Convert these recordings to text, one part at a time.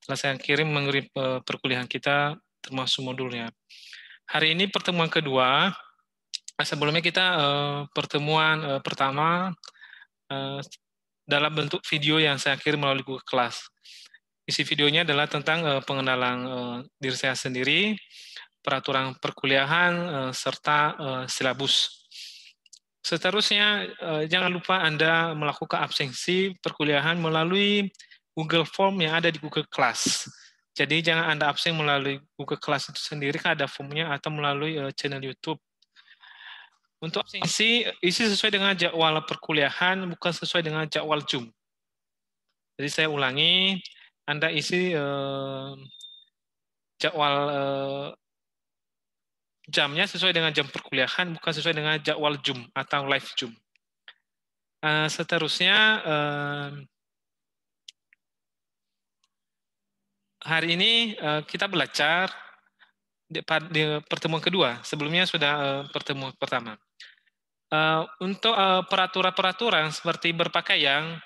Setelah saya mengirim perkuliahan kita termasuk modulnya. Hari ini pertemuan kedua. Sebelumnya kita pertemuan pertama dalam bentuk video yang saya kirim melalui Google Class. Isi videonya adalah tentang pengenalan diri saya sendiri, peraturan perkuliahan, serta silabus. Seterusnya, jangan lupa Anda melakukan absensi perkuliahan melalui Google Form yang ada di Google Class. Jadi jangan Anda absen melalui Google Class itu sendiri, kan ada formnya, atau melalui channel YouTube. Untuk absensi, isi sesuai dengan jadwal perkuliahan, bukan sesuai dengan jadwal Zoom. Jadi saya ulangi, Anda isi jadwal jamnya sesuai dengan jam perkuliahan, bukan sesuai dengan jadwal Zoom atau live Zoom. Seterusnya, hari ini kita belajar di pertemuan kedua. Sebelumnya sudah pertemuan pertama. Untuk peraturan-peraturan seperti berpakaian,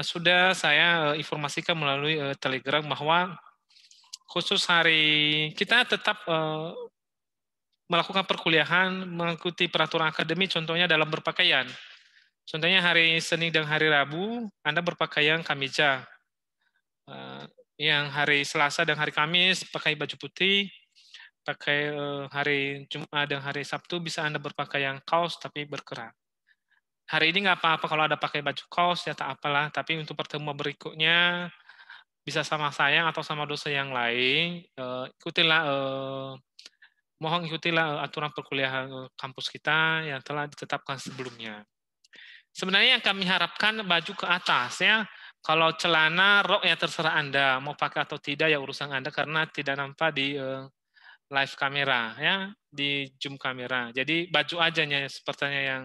sudah saya informasikan melalui Telegram bahwa khusus hari kita tetap melakukan perkuliahan, mengikuti peraturan akademik, contohnya dalam berpakaian. Contohnya hari Senin dan hari Rabu, Anda berpakaian kemeja. Yang hari Selasa dan hari Kamis pakai baju putih, pakai hari Jumat dan hari Sabtu bisa Anda berpakaian kaos tapi berkerah. Hari ini nggak apa-apa kalau ada pakai baju kaos, ya tak apalah. Tapi untuk pertemuan berikutnya, bisa sama saya atau sama dosen yang lain, mohon ikutilah aturan perkuliahan kampus kita yang telah ditetapkan sebelumnya. Sebenarnya yang kami harapkan baju ke atas ya. Kalau celana, rok ya terserah Anda mau pakai atau tidak ya urusan Anda karena tidak nampak di live kamera ya, di Zoom kamera. Jadi baju aja sepertinya yang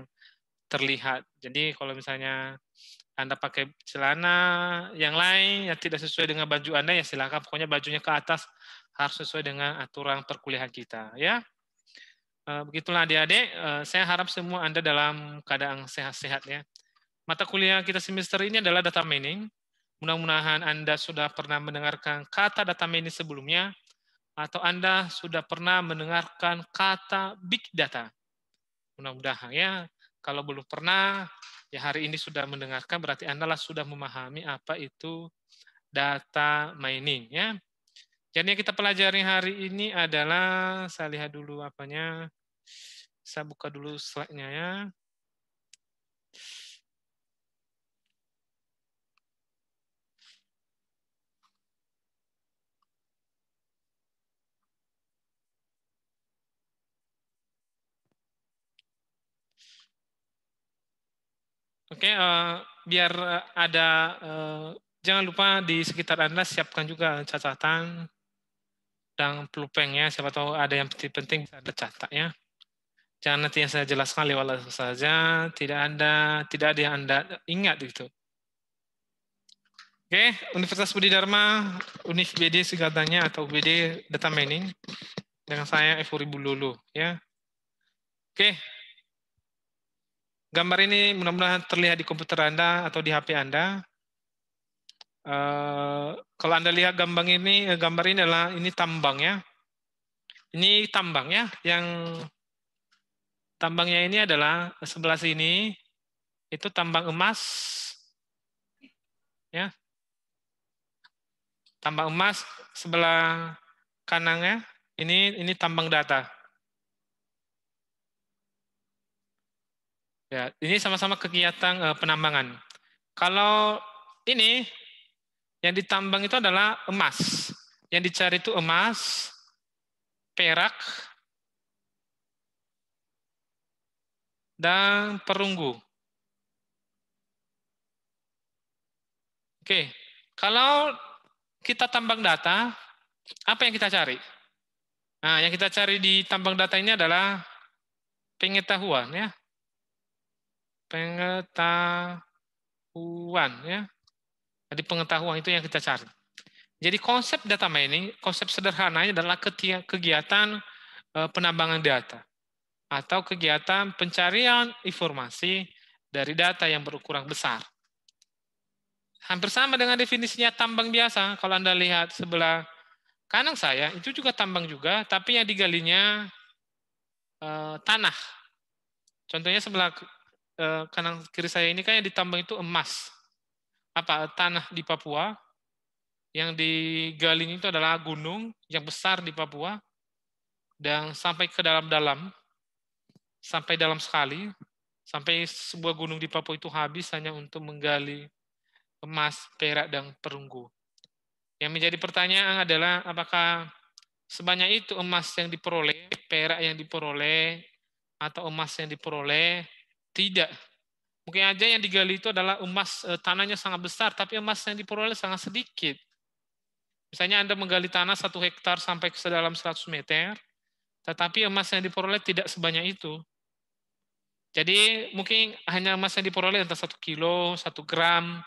terlihat. Jadi kalau misalnya Anda pakai celana yang lain yang tidak sesuai dengan baju Anda ya silakan, pokoknya bajunya ke atas harus sesuai dengan aturan perkuliahan kita ya. Begitulah adik-adik, saya harap semua Anda dalam keadaan sehat-sehat ya. Mata kuliah kita semester ini adalah data mining. Mudah-mudahan Anda sudah pernah mendengarkan kata data mining sebelumnya, atau Anda sudah pernah mendengarkan kata big data. Mudah-mudahan ya. Kalau belum pernah, ya hari ini sudah mendengarkan, berarti Anda sudah memahami apa itu data mining ya. Jadi yang kita pelajari hari ini adalah, saya lihat dulu apanya, saya buka dulu slide-nya ya. Oke, biar ada, jangan lupa di sekitar Anda siapkan juga catatan dan pulpennya, siapa tahu ada yang penting-penting bisa Anda catat ya. Jangan nanti yang saya jelaskan lewat saja, tidak ada yang Anda ingat gitu. Oke, Universitas Budi Dharma, Univ BD singkatannya atau BD Data Mining, dengan saya Efuri Bululu ya. Oke. Gambar ini mudah-mudahan terlihat di komputer Anda atau di HP Anda. Kalau Anda lihat gambar ini adalah ini tambang ya. Ini tambang ya, yang tambangnya ini adalah sebelah sini itu tambang emas ya. Tambang emas, sebelah kanannya ini tambang data. Ya, ini sama-sama kegiatan penambangan. Kalau ini yang ditambang itu adalah emas. Yang dicari itu emas, perak, dan perunggu. Oke, kalau kita tambang data, apa yang kita cari? Nah, yang kita cari di tambang data ini adalah pengetahuan ya. Pengetahuan ya. Jadi pengetahuan itu yang kita cari. Jadi konsep data mining, konsep sederhananya adalah kegiatan penambangan data atau kegiatan pencarian informasi dari data yang berukuran besar. Hampir sama dengan definisinya tambang biasa. Kalau Anda lihat sebelah kanan saya, itu juga tambang juga, tapi yang digalinya tanah. Contohnya sebelah kanan kiri saya ini kan yang ditambang itu emas. Tanah di Papua. Yang digali itu adalah gunung yang besar di Papua. Dan sampai ke dalam-dalam, sampai dalam sekali, sampai sebuah gunung di Papua itu habis hanya untuk menggali emas, perak, dan perunggu. Yang menjadi pertanyaan adalah apakah sebanyak itu emas yang diperoleh, perak yang diperoleh, atau emas yang diperoleh? Tidak. Mungkin aja yang digali itu adalah emas, tanahnya sangat besar, tapi emas yang diperoleh sangat sedikit. Misalnya Anda menggali tanah 1 hektar sampai ke sedalam 100 meter, tetapi emas yang diperoleh tidak sebanyak itu. Jadi mungkin hanya emas yang diperoleh entah 1 kilo, 1 gram,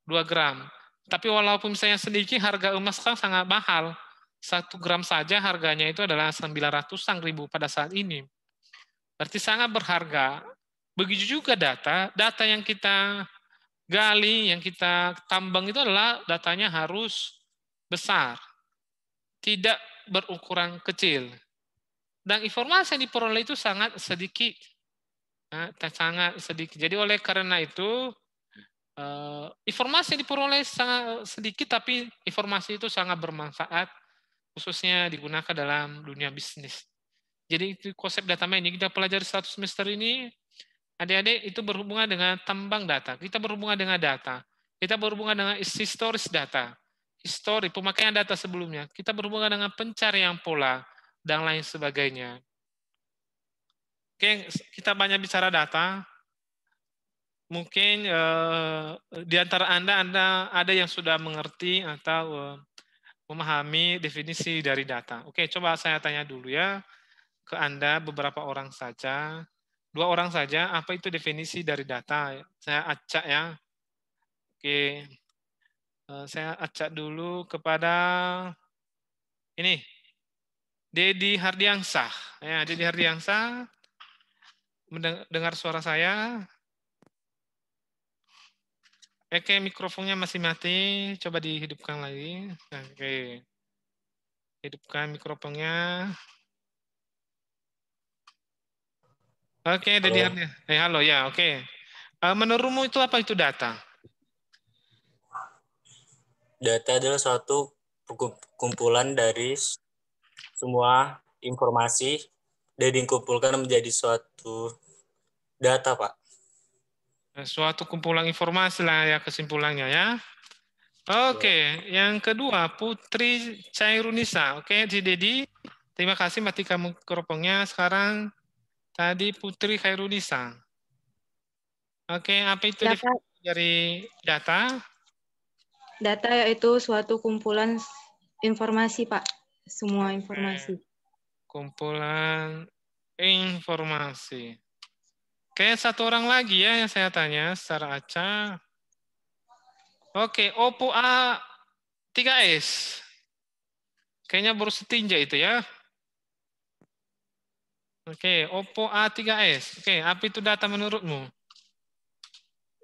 2 gram. Tapi walaupun misalnya sedikit, harga emas kan sangat mahal. 1 gram saja harganya itu adalah 900-an ribu pada saat ini. Berarti sangat berharga. Begitu juga data yang kita gali, yang kita tambang itu adalah datanya harus besar. Tidak berukuran kecil. Dan informasi yang diperoleh itu sangat sedikit. Sangat sedikit. Jadi oleh karena itu, informasi yang diperoleh sangat sedikit, tapi informasi itu sangat bermanfaat, khususnya digunakan dalam dunia bisnis. Jadi itu konsep data mining kita pelajari 1 semester ini, adik-adik itu berhubungan dengan tambang data. Kita berhubungan dengan data. Kita berhubungan dengan historis data. Histori, pemakaian data sebelumnya. Kita berhubungan dengan pencarian pola, dan lain sebagainya. Oke, kita banyak bicara data. Mungkin di antara Anda ada yang sudah mengerti atau memahami definisi dari data. Oke, coba saya tanya dulu ya ke Anda, beberapa orang saja. 2 orang saja, apa itu definisi dari data? Saya acak ya. Oke, saya acak dulu kepada ini, Dedi Hardiansah. Ya, Dedi Hardiansah, mendengar suara saya? Oke, mikrofonnya masih mati. Coba dihidupkan lagi. Oke. Hidupkan mikrofonnya. Oke, Dedi Halo. Hardiansah. Halo ya, oke. Menurutmu itu apa itu data? Data adalah suatu kumpulan dari semua informasi dan dikumpulkan menjadi suatu data, Pak. Suatu kumpulan informasi lah ya kesimpulannya ya. Ya. Oke, yang kedua Putri Cairunisa. Oke, Ci Dedi. Terima kasih matikan mikrofonnya. Sekarang tadi Putri Cairunisa. Oke, apa itu Ya, Pak. definisi dari data? Data yaitu suatu kumpulan informasi, Pak. Semua informasi. Kumpulan informasi. Oke, 1 orang lagi ya yang saya tanya secara acak. Oke, Oppo A3s. Kayaknya baru setinja itu ya. Oke, Oppo A3s. Oke, apa itu data menurutmu?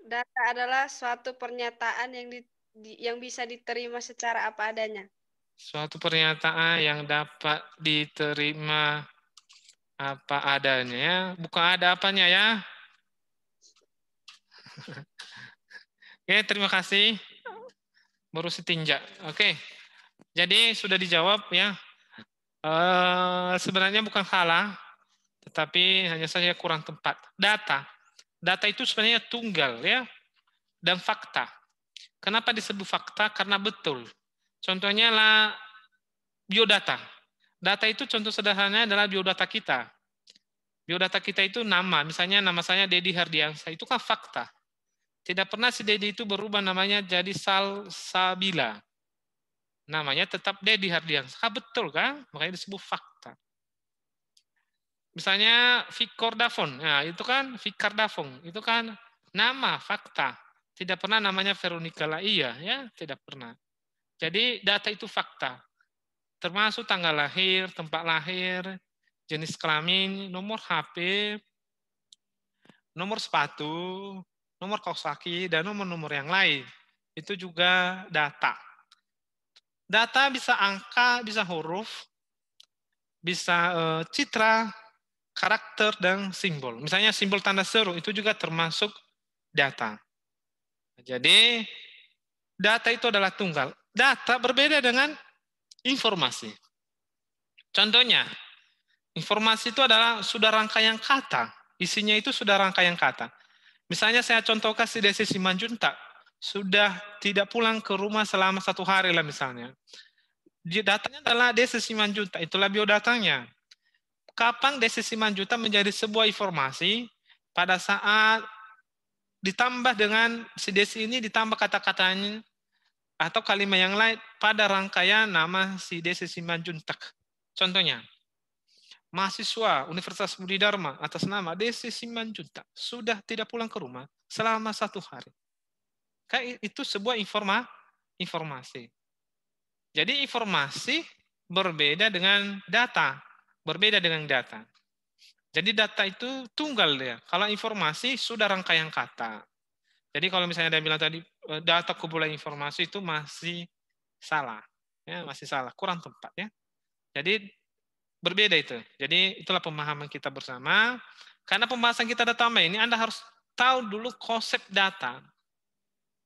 Data adalah suatu pernyataan yang bisa diterima secara apa adanya. Suatu pernyataan yang dapat diterima apa adanya ya. Bukan ada apanya ya. Oke, terima kasih. Baru setinja. Oke. Jadi sudah dijawab ya. Sebenarnya bukan salah, tetapi hanya saja kurang tepat. Data itu sebenarnya tunggal ya, dan fakta. Kenapa disebut fakta? Karena betul. Contohnya lah biodata. Data itu contoh sederhananya adalah biodata kita. Biodata kita itu nama, misalnya nama saya Dedi Hardiansah, itu kan fakta. Tidak pernah si Dedi itu berubah namanya jadi Salsabila. Namanya tetap Dedi Hardiansah. Betul kan? Makanya disebut fakta. Misalnya Victor Davon, nah itu kan Victor Davon, itu kan nama fakta. Tidak pernah namanya Veronica Laia, ya tidak pernah. Jadi data itu fakta, termasuk tanggal lahir, tempat lahir, jenis kelamin, nomor HP, nomor sepatu, nomor kaos kaki, dan nomor-nomor yang lain. itu juga data. Data bisa angka, bisa huruf, bisa citra, karakter, dan simbol. Misalnya simbol tanda seru itu juga termasuk data. Jadi data itu adalah tunggal. Data berbeda dengan informasi. Contohnya, informasi itu adalah sudah rangkaian kata. Isinya itu sudah rangkaian kata. Misalnya saya contohkan si Desi Simanjuntak. Sudah tidak pulang ke rumah selama 1 hari lah misalnya. Datanya adalah Desi Simanjuntak. Itulah biodatanya. Kapan Desi Simanjuntak menjadi sebuah informasi? Pada saat ditambah dengan si Desi ini ditambah kata-katanya atau kalimat yang lain pada rangkaian nama si Desi Simanjuntak. Contohnya, mahasiswa Universitas Budi Dharma atas nama Desi Simanjuntak sudah tidak pulang ke rumah selama 1 hari. Kayak itu sebuah informasi. Jadi informasi berbeda dengan data. Berbeda dengan data. Jadi data itu tunggal dia. Kalau informasi sudah rangkaian kata. Jadi kalau misalnya dia bilang tadi data kumpulan informasi itu masih salah. Ya, masih salah. Kurang tepat ya. Jadi berbeda itu. Jadi itulah pemahaman kita bersama. Karena pembahasan kita data ini Anda harus tahu dulu konsep data.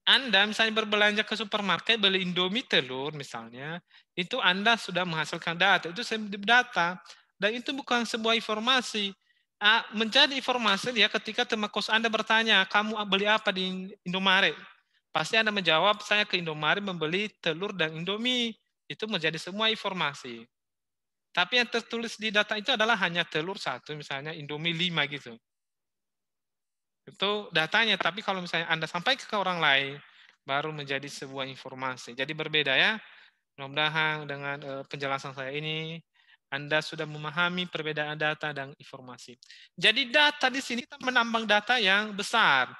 Anda misalnya berbelanja ke supermarket, beli Indomie telur misalnya, itu Anda sudah menghasilkan data. Itu data. Dan itu bukan sebuah informasi. Menjadi informasi dia ketika teman kos Anda bertanya, kamu beli apa di Indomaret? Pasti Anda menjawab, saya ke Indomaret membeli telur dan Indomie. Itu menjadi semua informasi. Tapi yang tertulis di data itu adalah hanya telur 1, misalnya Indomie 5 gitu. Itu datanya, tapi kalau misalnya Anda sampaikan ke orang lain, baru menjadi sebuah informasi. Jadi berbeda ya. Mudah-mudahan dengan penjelasan saya ini, Anda sudah memahami perbedaan data dan informasi. Jadi data di sini kita menambang data yang besar.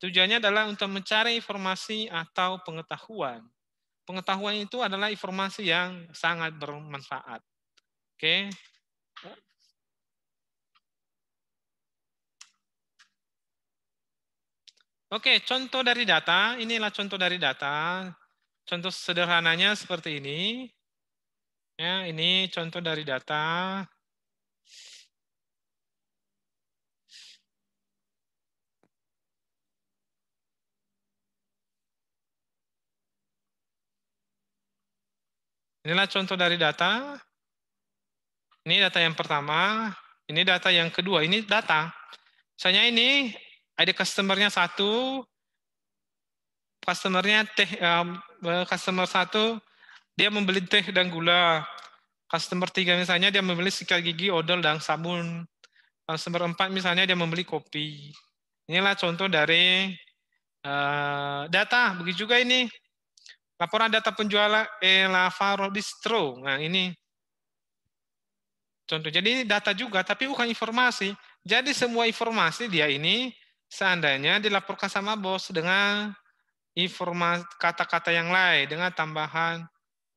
Tujuannya adalah untuk mencari informasi atau pengetahuan. Pengetahuan itu adalah informasi yang sangat bermanfaat. Oke. Oke, contoh dari data. Inilah contoh dari data. Contoh sederhananya seperti ini. Ya, ini contoh dari data. Inilah contoh dari data. Ini data yang pertama. Ini data yang kedua. Ini data. Misalnya ini ada customer-nya 1. Customer-nya customer 1 dia membeli teh dan gula. Customer 3 misalnya dia membeli sikat gigi, odol, dan sabun. Customer 4 misalnya dia membeli kopi. Inilah contoh dari data. Begitu juga ini. Laporan data penjualan Lavaro Distro. Nah ini. Contoh. Jadi ini data juga, tapi bukan informasi. Jadi semua informasi dia ini seandainya dilaporkan sama bos dengan informasi kata-kata yang lain, dengan tambahan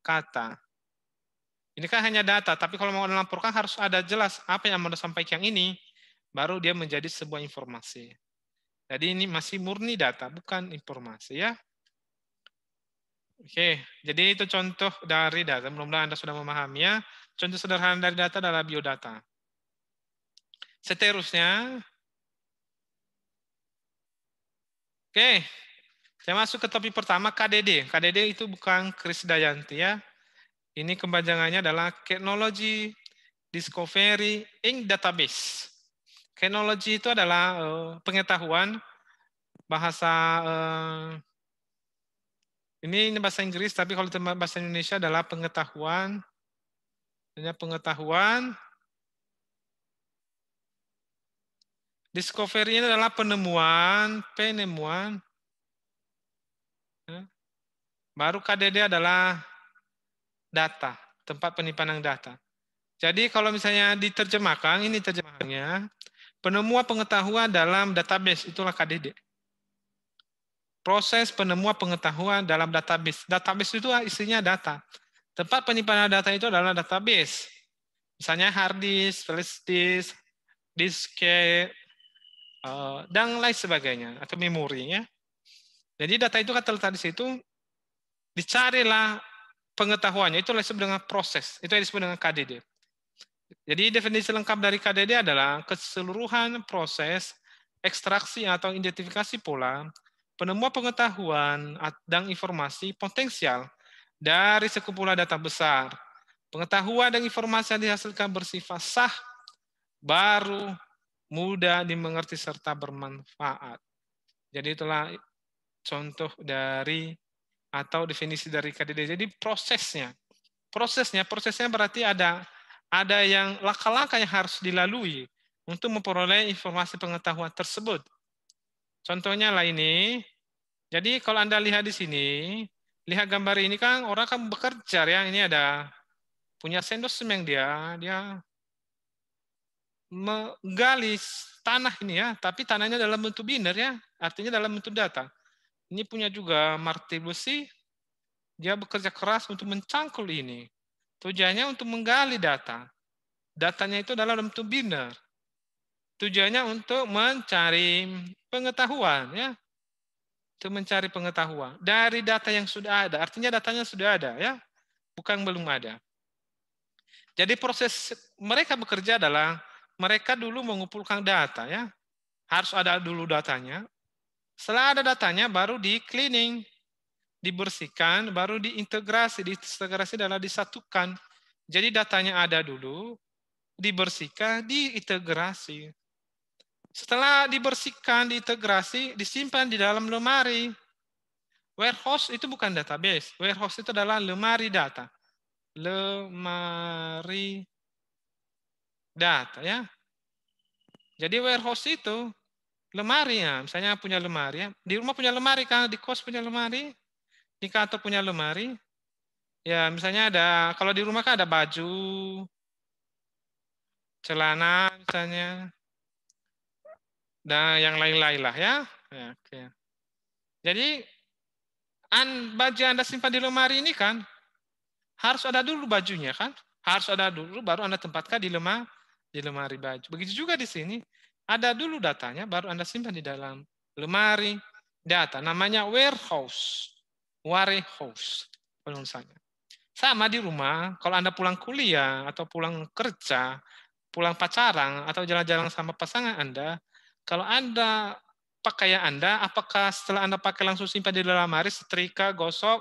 kata. Ini kan hanya data, tapi kalau mau dilaporkan harus ada jelas apa yang mau disampaikan ini, baru dia menjadi sebuah informasi. Jadi ini masih murni data, bukan informasi ya. Oke, jadi itu contoh dari data. Mudah-mudahan Anda sudah memahami ya. Contoh sederhana dari data adalah biodata. Seterusnya, oke, saya masuk ke topik pertama, KDD. KDD itu bukan Krisdayanti ya. Ini kepanjangannya adalah Technology Discovery in Database. Teknologi itu adalah pengetahuan bahasa ini bahasa Inggris, tapi kalau bahasa Indonesia adalah pengetahuan. Discovery ini adalah penemuan. Baru KDD adalah data, tempat penyimpanan data. Jadi kalau misalnya diterjemahkan, ini terjemahannya, penemuan pengetahuan dalam database, itulah KDD. Proses penemuan pengetahuan dalam database. Database itu isinya data. Tempat penyimpanan data itu adalah database. Misalnya hard disk, flash disk, disket, dan lain sebagainya, atau memori. Ya. Jadi data itu kan terletak di situ, dicarilah pengetahuannya, itu disebut dengan proses, itu yang disebut dengan KDD. Jadi definisi lengkap dari KDD adalah keseluruhan proses ekstraksi atau identifikasi pola, penemuan pengetahuan dan informasi potensial dari sekumpulan data besar. Pengetahuan dan informasi yang dihasilkan bersifat sah, baru, mudah dimengerti, serta bermanfaat. Jadi itulah contoh dari atau definisi dari KDD. Jadi prosesnya berarti ada yang langkah-langkah yang harus dilalui untuk memperoleh informasi pengetahuan tersebut. Contohnya lah ini. Jadi kalau Anda lihat di sini, lihat gambar ini kan orang kan bekerja ya. Ini ada punya sendok semen dia menggali tanah ini ya, tapi tanahnya dalam bentuk biner ya, artinya dalam bentuk data. Ini punya juga martil besi, dia bekerja keras untuk mencangkul ini. Tujuannya untuk menggali data. Datanya itu dalam bentuk biner. Tujuannya untuk mencari pengetahuan ya. Untuk mencari pengetahuan dari data yang sudah ada. Artinya datanya sudah ada ya, bukan belum ada. Jadi proses mereka bekerja adalah mereka dulu mengumpulkan data ya. Harus ada dulu datanya. Setelah ada datanya baru di cleaning, dibersihkan, baru diintegrasi. Diintegrasi adalah disatukan. Jadi datanya ada dulu, dibersihkan, diintegrasi. Setelah dibersihkan, diintegrasi, disimpan di dalam lemari. Warehouse itu bukan database. Warehouse itu adalah lemari data. Lemari data ya. Jadi warehouse itu lemari ya. Misalnya punya lemari ya. Di rumah punya lemari kan, di kos punya lemari, di kantor punya lemari. Ya misalnya ada, kalau di rumah kan ada baju, celana misalnya, dan yang lain-lain lah ya. Ya oke. Jadi baju Anda simpan di lemari ini kan harus ada dulu bajunya kan, harus ada dulu baru Anda tempatkan di lemari baju. Begitu juga di sini ada dulu datanya baru Anda simpan di dalam lemari data. Namanya warehouse, penulisannya. Sama di rumah, kalau Anda pulang kuliah atau pulang kerja, pulang pacaran atau jalan-jalan sama pasangan Anda, kalau Anda pakaian Anda, apakah setelah Anda pakai langsung simpan di dalam lemari, setrika, gosok,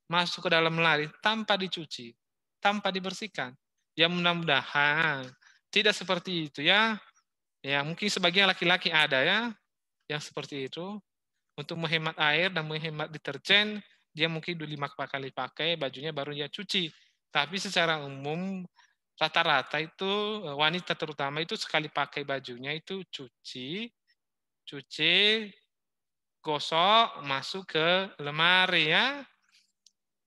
masuk ke dalam lemari tanpa dicuci, tanpa dibersihkan? Ya mudah-mudahan tidak seperti itu ya. Ya mungkin sebagian laki-laki ada ya yang seperti itu. Untuk menghemat air dan menghemat deterjen, dia mungkin 5 kali pakai bajunya baru dia cuci. Tapi secara umum rata-rata itu wanita terutama itu sekali pakai bajunya itu cuci, gosok, masuk ke lemari ya.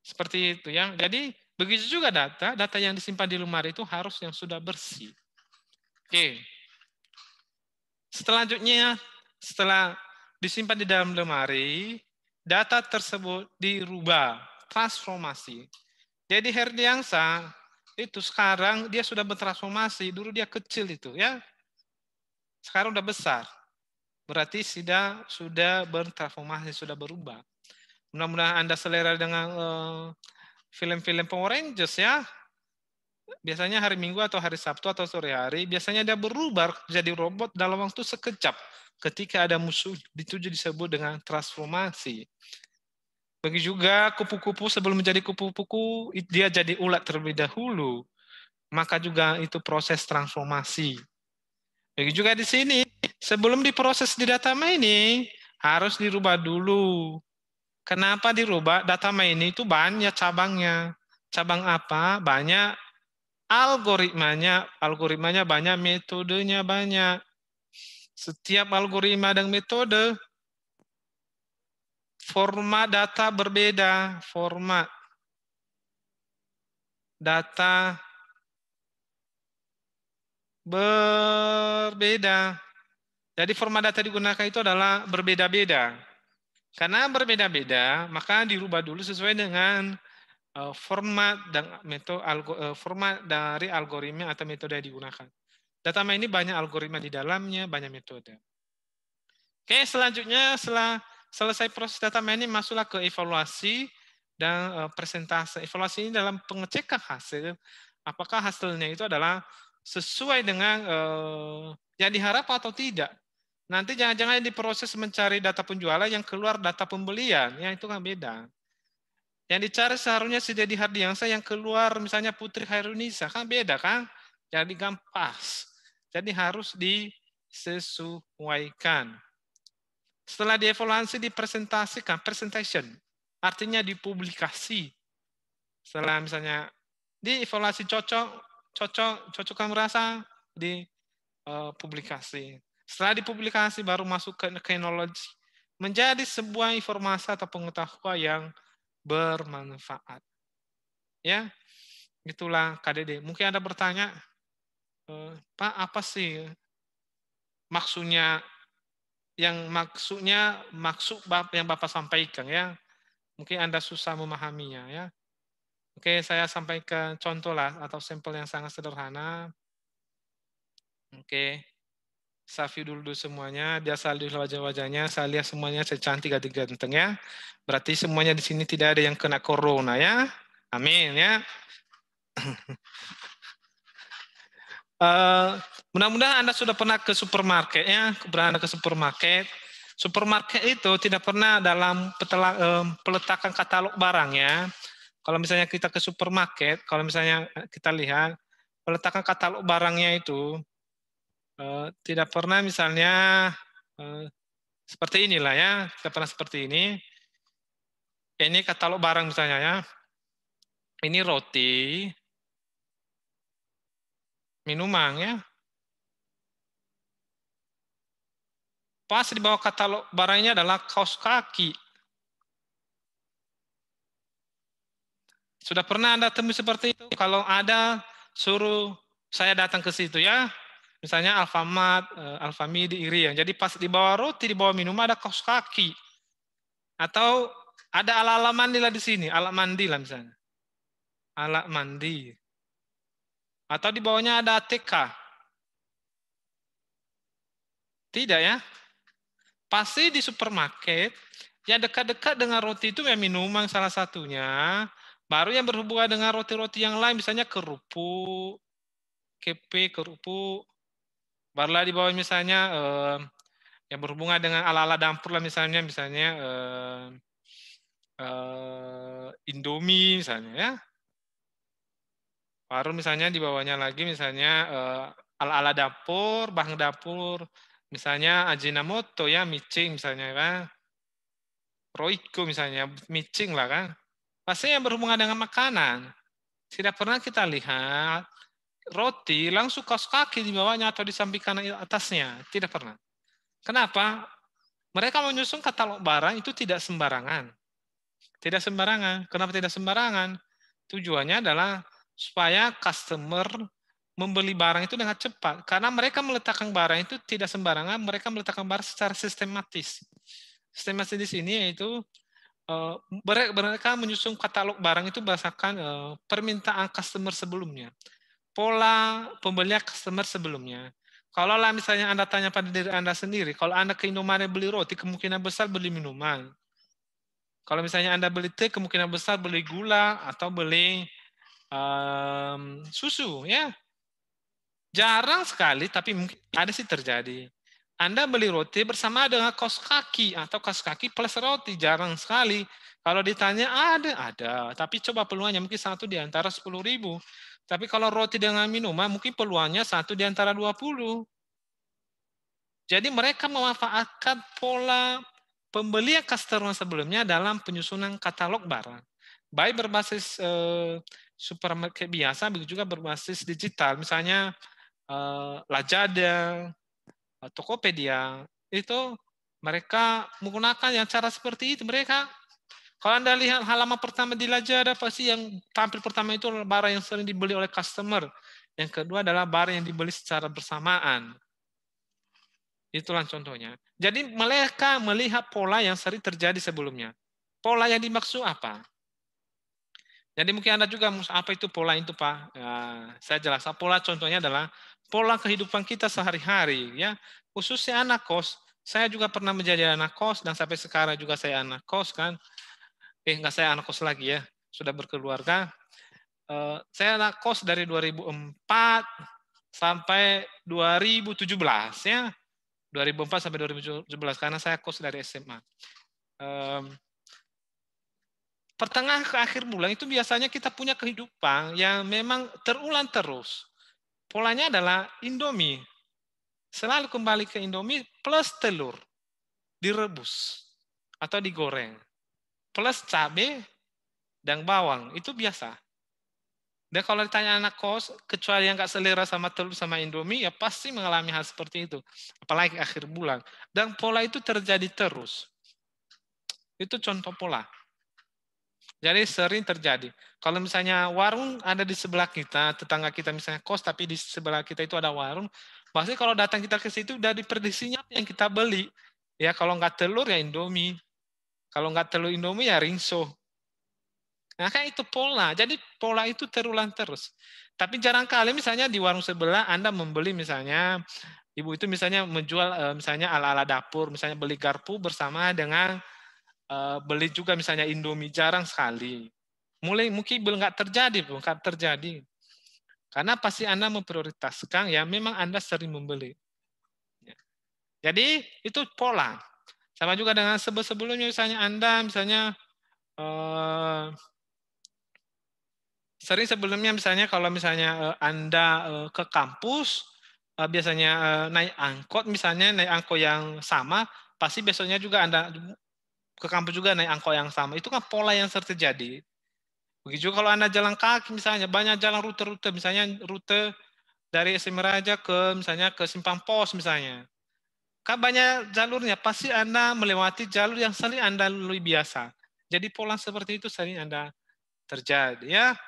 Seperti itu ya. Jadi begitu juga data yang disimpan di lemari itu harus yang sudah bersih. Oke. Selanjutnya, setelah disimpan di dalam lemari, data tersebut dirubah, transformasi. Jadi Herdiansa itu sekarang dia sudah bertransformasi, dulu dia kecil itu ya. Sekarang udah besar. Berarti sudah bertransformasi, sudah berubah. Mudah-mudahan Anda selera dengan film-film Power Rangers ya. Biasanya hari Minggu atau hari Sabtu atau sore hari, biasanya dia berubah jadi robot dalam waktu sekejap. Ketika ada musuh, itu disebut dengan transformasi. Begitu juga kupu-kupu sebelum menjadi kupu-kupu, dia jadi ulat terlebih dahulu. Maka juga itu proses transformasi. Begitu juga di sini, sebelum diproses di data mining, harus dirubah dulu. Kenapa dirubah? Data mining itu banyak cabangnya. Cabang apa? Banyak algoritmanya banyak, metodenya banyak. Setiap algoritma dan metode, format data berbeda, format data berbeda. Jadi format data digunakan itu adalah berbeda-beda. Karena berbeda-beda, maka dirubah dulu sesuai dengan format dan format dari algoritma atau metode yang digunakan. Data mining ini banyak algoritma di dalamnya, banyak metode. Oke, selanjutnya setelah selesai proses data mining, masuklah ke evaluasi dan presentase. Evaluasi ini dalam pengecekan hasil, apakah hasilnya itu adalah sesuai dengan yang diharapkan atau tidak. Nanti jangan-jangan di proses mencari data penjualan yang keluar data pembelian, ya itu kan beda. Yang dicari seharusnya si Dedi Hardiansyah, yang keluar misalnya Putri Khairunisa, kan beda kan? Jadi pas. Jadi harus disesuaikan. Setelah dievaluasi, dipresentasikan, presentation, artinya dipublikasi. Setelah misalnya dievaluasi cocok kamu rasa, dipublikasi. Setelah dipublikasi baru masuk ke knowledge, menjadi sebuah informasi atau pengetahuan yang bermanfaat. Ya, itulah KDD. Mungkin ada bertanya, Pak, apa sih maksudnya maksud yang Bapak sampaikan, ya? Mungkin Anda susah memahaminya, ya. Oke, saya sampaikan contoh lah atau sampel yang sangat sederhana. Oke. Saya view dulu semuanya, biasa lihat wajah-wajahnya, saya lihat semuanya secantik ganteng, ya. Berarti semuanya di sini tidak ada yang kena corona, ya. Amin, ya. Mudah-mudahan Anda sudah pernah ke supermarket, ya. Berada ke supermarket. Supermarket itu tidak pernah dalam peletakan katalog barang, ya. Kalau misalnya kita ke supermarket, kalau misalnya kita lihat peletakan katalog barangnya itu tidak pernah misalnya seperti inilah, ya. Tidak pernah seperti ini. Ini katalog barang misalnya, ya. Ini roti, minuman, ya. Pas di bawah katalog barangnya adalah kaos kaki. Sudah pernah Anda temui seperti itu? Kalau ada, suruh saya datang ke situ, ya. Misalnya Alfamart, Alfamidi, Irian. Jadi pas di bawah roti, di bawah minuman ada kaos kaki. Atau ada ala-ala mandi lah di sini, alat mandi lah misalnya. Alat mandi. Atau di bawahnya ada ATK. Tidak, ya. Pasti di supermarket, yang dekat-dekat dengan roti itu ya minuman salah satunya. Baru yang berhubungan dengan roti-roti yang lain, misalnya kerupuk, kepe, kerupuk. Barulah di bawah misalnya yang berhubungan dengan ala-ala dapur lah, misalnya Indomie misalnya, ya. Baru misalnya di bawahnya lagi misalnya ala-ala dapur, bahan dapur, misalnya Ajinomoto, ya, micin misalnya, kan. Royco misalnya, micin lah, kan. Pasti yang berhubungan dengan makanan. Tidak pernah kita lihat roti langsung kaos kaki di bawahnya atau di samping kanan atasnya. Tidak pernah. Kenapa? Mereka menyusun katalog barang itu tidak sembarangan. Tidak sembarangan. Kenapa tidak sembarangan? Tujuannya adalah supaya customer membeli barang itu dengan cepat. Karena mereka meletakkan barang itu tidak sembarangan, mereka meletakkan barang secara sistematis. Sistematis di sini yaitu mereka menyusun katalog barang itu berdasarkan permintaan customer sebelumnya. Pola pembelian customer sebelumnya. Kalau lah misalnya Anda tanya pada diri Anda sendiri, kalau Anda ke Indomaret beli roti, kemungkinan besar beli minuman. Kalau misalnya Anda beli teh, kemungkinan besar beli gula atau beli susu, ya. Jarang sekali, tapi mungkin ada sih terjadi. Anda beli roti bersama dengan kaos kaki atau kaos kaki plus roti, jarang sekali. Kalau ditanya ada. Tapi coba peluangnya mungkin 1 di antara 10.000. Tapi kalau roti dengan minuman mungkin peluangnya 1 di antara 20. Jadi mereka memanfaatkan pola pembelian customer sebelumnya dalam penyusunan katalog barang. Baik berbasis supermarket biasa, begitu juga berbasis digital. Misalnya Lazada, Tokopedia, itu mereka menggunakan yang cara seperti itu. Mereka, kalau Anda lihat halaman pertama di Lazada, pasti yang tampil pertama itu adalah barang yang sering dibeli oleh customer. Yang kedua adalah barang yang dibeli secara bersamaan. Itulah contohnya. Jadi mereka melihat pola yang sering terjadi sebelumnya. Pola yang dimaksud apa? Jadi mungkin Anda juga, apa itu pola itu, Pak? Ya, saya jelaskan. Pola contohnya adalah pola kehidupan kita sehari-hari, ya. Khususnya anak kos. Saya juga pernah menjadi anak kos dan sampai sekarang juga saya anak kos kan. Enggak, saya anak kos lagi ya, sudah berkeluarga. Saya anak kos dari 2004 sampai 2017 ya. 2004 sampai 2017 karena saya kos dari SMA. Pertengahan ke akhir bulan itu biasanya kita punya kehidupan yang memang terulang terus. Polanya adalah Indomie. Selalu kembali ke Indomie plus telur. Direbus atau digoreng. Plus cabai dan bawang. Itu biasa. Dan kalau ditanya anak kos, kecuali yang gak selera sama telur sama Indomie, ya pasti mengalami hal seperti itu. Apalagi akhir bulan. Dan pola itu terjadi terus. Itu contoh pola. Jadi sering terjadi. Kalau misalnya warung ada di sebelah kita, tetangga kita misalnya kos, tapi di sebelah kita itu ada warung, pasti kalau datang kita ke situ udah dipredisinya yang kita beli. Ya kalau nggak telur ya Indomie. Kalau nggak telur Indomie ya rinso. Nah kan itu pola. Jadi pola itu terulang terus. Tapi jarang kali misalnya di warung sebelah Anda membeli misalnya, ibu itu misalnya menjual misalnya ala-ala dapur, misalnya beli garpu bersama dengan beli juga misalnya Indomie, jarang sekali. Mungkin belum nggak terjadi, karena pasti Anda memprioritaskan ya memang Anda sering membeli. Jadi itu pola. Sama juga dengan sebelumnya misalnya Anda misalnya sering sebelumnya misalnya kalau misalnya Anda ke kampus biasanya naik angkot misalnya naik angkot yang sama, pasti besoknya juga Anda ke kampus juga naik angkot yang sama. Itu kan pola yang sering terjadi. Begitu juga kalau Anda jalan kaki misalnya, banyak jalan rute-rute, misalnya rute dari SMA Raja ke misalnya ke Simpang Pos misalnya. Kan banyak jalurnya, pasti Anda melewati jalur yang sering Anda lalui biasa. Jadi pola seperti itu sering Anda terjadi ya.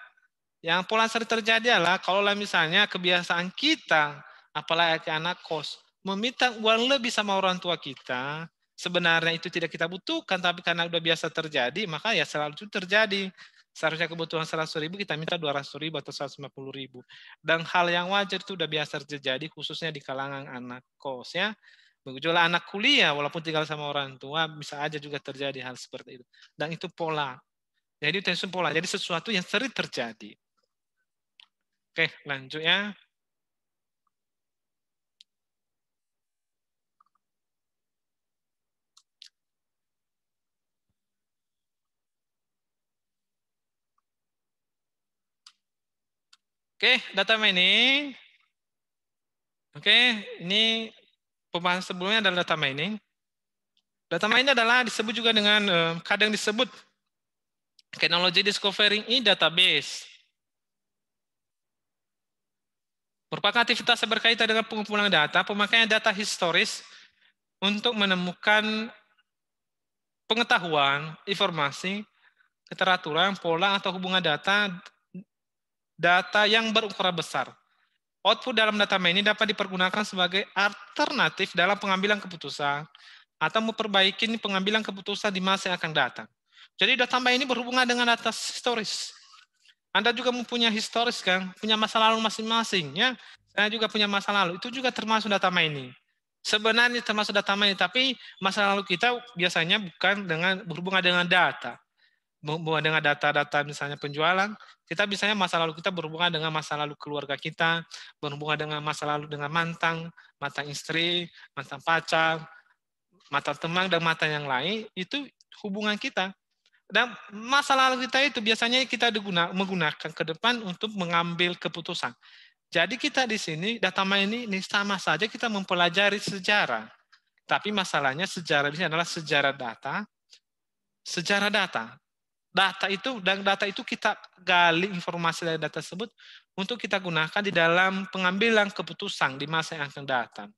Yang pola sering terjadi adalah kalau misalnya kebiasaan kita, apalagi anak kos, meminta uang lebih sama orang tua kita, sebenarnya itu tidak kita butuhkan, tapi karena udah biasa terjadi, maka ya selalu itu terjadi. Seharusnya kebutuhan 100.000 kita minta 200.000 atau 150.000. Dan hal yang wajar itu udah biasa terjadi, khususnya di kalangan anak kos ya. Begitu juga anak kuliah, walaupun tinggal sama orang tua, bisa aja juga terjadi hal seperti itu. Dan itu pola. Jadi itu pola. Jadi sesuatu yang sering terjadi. Oke, lanjut ya. Oke, data mining. Oke, ini pembahasan sebelumnya adalah data mining. Data mining adalah disebut juga dengan kadang disebut teknologi discovering in database. Merupakan aktivitas yang berkaitan dengan pengumpulan data, pemakaian data historis untuk menemukan pengetahuan, informasi, keteraturan, pola atau hubungan data yang berukuran besar. Output dalam data mining dapat dipergunakan sebagai alternatif dalam pengambilan keputusan atau memperbaiki pengambilan keputusan di masa yang akan datang. Jadi data mining berhubungan dengan data historis. Anda juga mempunyai historis kan, punya masa lalu masing-masing ya. Saya juga punya masa lalu, itu juga termasuk data mining. Sebenarnya termasuk data mining, tapi masa lalu kita biasanya bukan berhubungan dengan data. Berhubungan dengan data-data misalnya penjualan, kita biasanya masa lalu kita berhubungan dengan masa lalu keluarga kita, berhubungan dengan masa lalu dengan mantan istri, mantan pacar, mantan teman, dan mantan yang lain, itu hubungan kita. Dan masa lalu kita itu biasanya kita menggunakan ke depan untuk mengambil keputusan. Jadi kita di sini, data mining ini sama saja kita mempelajari sejarah. Tapi masalahnya sejarah ini adalah sejarah data. Sejarah data. Data itu kita gali informasi dari data tersebut untuk kita gunakan di dalam pengambilan keputusan di masa yang akan datang.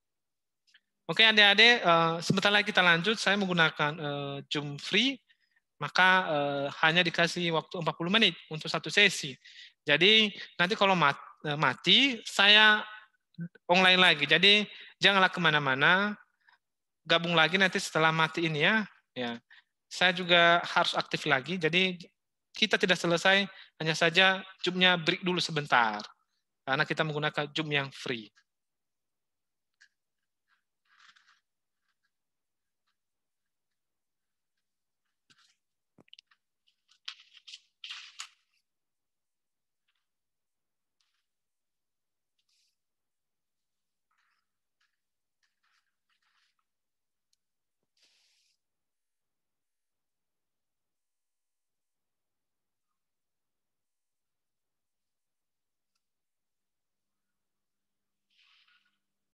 Oke adik-adik, sebentar lagi kita lanjut. Saya menggunakan Zoom free, maka hanya dikasih waktu 40 menit untuk satu sesi. Jadi nanti kalau mati, saya online lagi. Jadi janganlah kemana-mana, gabung lagi nanti setelah mati ini ya. Saya juga harus aktif lagi, jadi kita tidak selesai, hanya saja Zoom-nya break dulu sebentar, karena kita menggunakan Zoom yang free.